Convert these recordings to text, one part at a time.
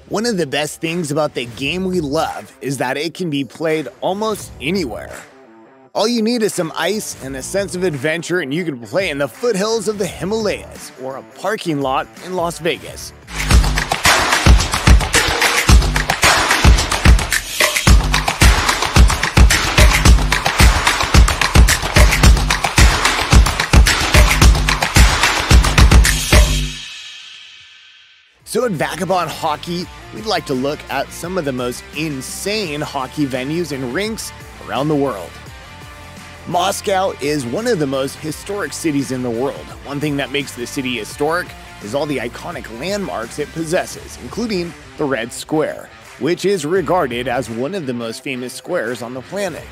One of the best things about the game we love is that it can be played almost anywhere. All you need is some ice and a sense of adventure, and you can play in the foothills of the Himalayas or a parking lot in Las Vegas. So at Vagabond Hockey, we'd like to look at some of the most insane hockey venues and rinks around the world. Moscow is one of the most historic cities in the world. One thing that makes the city historic is all the iconic landmarks it possesses, including the Red Square, which is regarded as one of the most famous squares on the planet.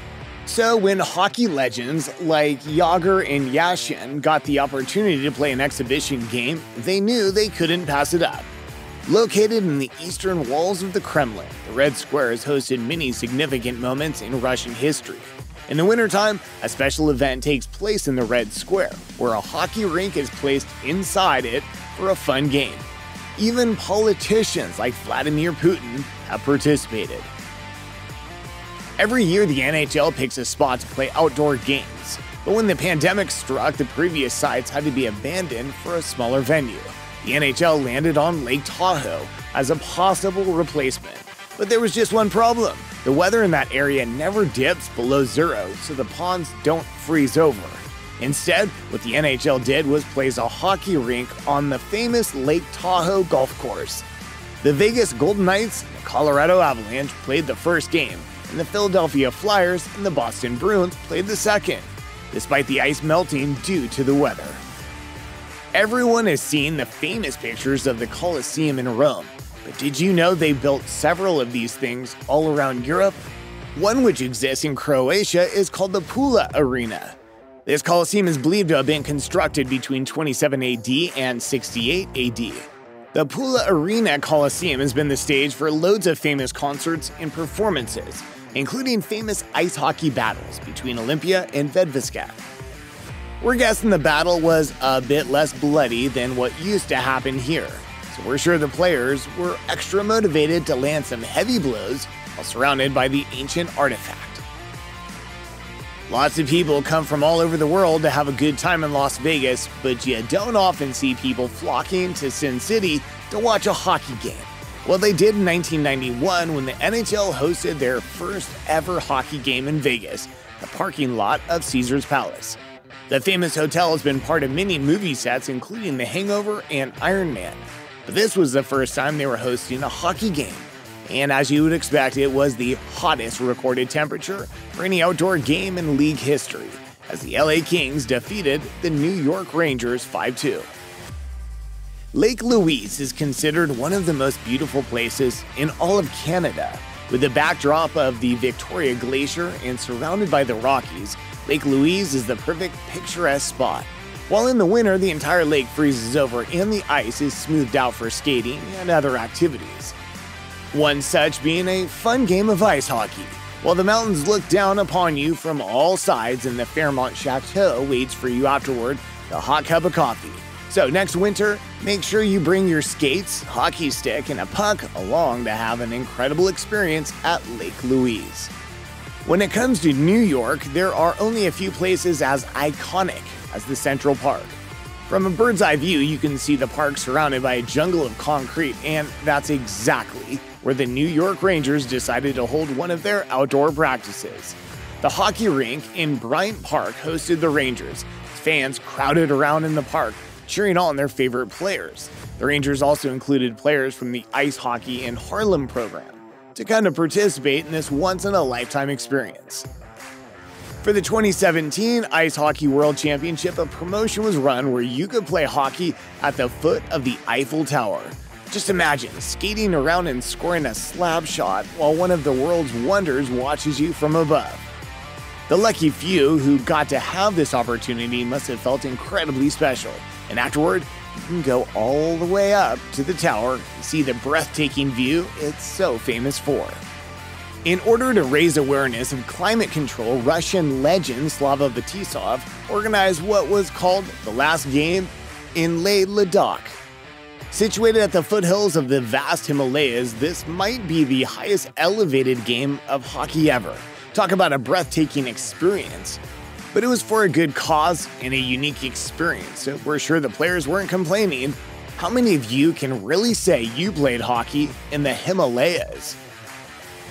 So when hockey legends like Yager and Yashin got the opportunity to play an exhibition game, they knew they couldn't pass it up. Located in the eastern walls of the Kremlin, the Red Square has hosted many significant moments in Russian history. In the wintertime, a special event takes place in the Red Square, where a hockey rink is placed inside it for a fun game. Even politicians like Vladimir Putin have participated. Every year, the NHL picks a spot to play outdoor games, but when the pandemic struck, the previous sites had to be abandoned for a smaller venue. The NHL landed on Lake Tahoe as a possible replacement. But there was just one problem. The weather in that area never dips below zero, so the ponds don't freeze over. Instead, what the NHL did was place a hockey rink on the famous Lake Tahoe golf course. The Vegas Golden Knights and the Colorado Avalanche played the first game, and the Philadelphia Flyers and the Boston Bruins played the second, despite the ice melting due to the weather. Everyone has seen the famous pictures of the Colosseum in Rome, but did you know they built several of these things all around Europe? One which exists in Croatia is called the Pula Arena. This Colosseum is believed to have been constructed between 27 AD and 68 AD. The Pula Arena Colosseum has been the stage for loads of famous concerts and performances, including famous ice hockey battles between Olympia and Vedvesca. We're guessing the battle was a bit less bloody than what used to happen here, so we're sure the players were extra motivated to land some heavy blows while surrounded by the ancient artifact. Lots of people come from all over the world to have a good time in Las Vegas, but you don't often see people flocking to Sin City to watch a hockey game. Well, they did in 1991 when the NHL hosted their first ever hockey game in Vegas, the parking lot of Caesar's Palace. The famous hotel has been part of many movie sets, including The Hangover and Iron Man. But this was the first time they were hosting a hockey game. And as you would expect, it was the hottest recorded temperature for any outdoor game in league history, as the LA Kings defeated the New York Rangers 5-2. Lake Louise is considered one of the most beautiful places in all of Canada. With the backdrop of the Victoria Glacier and surrounded by the Rockies, Lake Louise is the perfect picturesque spot. While in the winter, the entire lake freezes over and the ice is smoothed out for skating and other activities. One such being a fun game of ice hockey. While the mountains look down upon you from all sides and the Fairmont Chateau waits for you afterward, a hot cup of coffee. So next winter, make sure you bring your skates, hockey stick, and a puck along to have an incredible experience at Lake Louise. When it comes to New York, there are only a few places as iconic as the Central Park. From a bird's eye view, you can see the park surrounded by a jungle of concrete, and that's exactly where the New York Rangers decided to hold one of their outdoor practices. The hockey rink in Bryant Park hosted the Rangers. Fans crowded around in the park, cheering on their favorite players. The Rangers also included players from the ice hockey and Harlem program to kind of participate in this once-in-a-lifetime experience. For the 2017 Ice Hockey World Championship, a promotion was run where you could play hockey at the foot of the Eiffel Tower. Just imagine skating around and scoring a slap shot while one of the world's wonders watches you from above. The lucky few who got to have this opportunity must have felt incredibly special, and afterward, you can go all the way up to the tower and see the breathtaking view it's so famous for. In order to raise awareness of climate control, Russian legend Slava Batisov organized what was called the last game in Leh Ladakh. Situated at the foothills of the vast Himalayas, this might be the highest elevated game of hockey ever. Talk about a breathtaking experience. But it was for a good cause and a unique experience, so we're sure the players weren't complaining. How many of you can really say you played hockey in the Himalayas?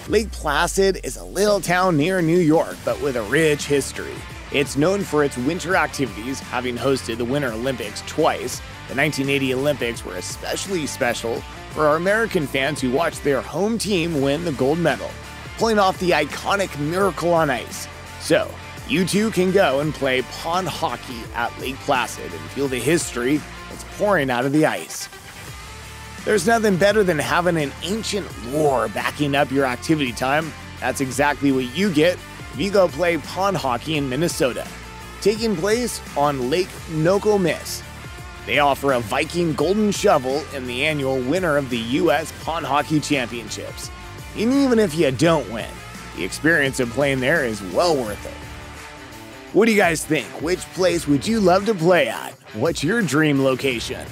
Lake Placid is a little town near New York, but with a rich history. It's known for its winter activities, having hosted the Winter Olympics twice. The 1980 Olympics were especially special for our American fans who watched their home team win the gold medal, pulling off the iconic Miracle on Ice. So, you too can go and play pond hockey at Lake Placid and feel the history that's pouring out of the ice. There's nothing better than having an ancient lore backing up your activity time. That's exactly what you get if you go play pond hockey in Minnesota, taking place on Lake Nokomis. They offer a Viking golden shovel in the annual winner of the U.S. Pond Hockey Championships. And even if you don't win, the experience of playing there is well worth it. What do you guys think? Which place would you love to play at? What's your dream location?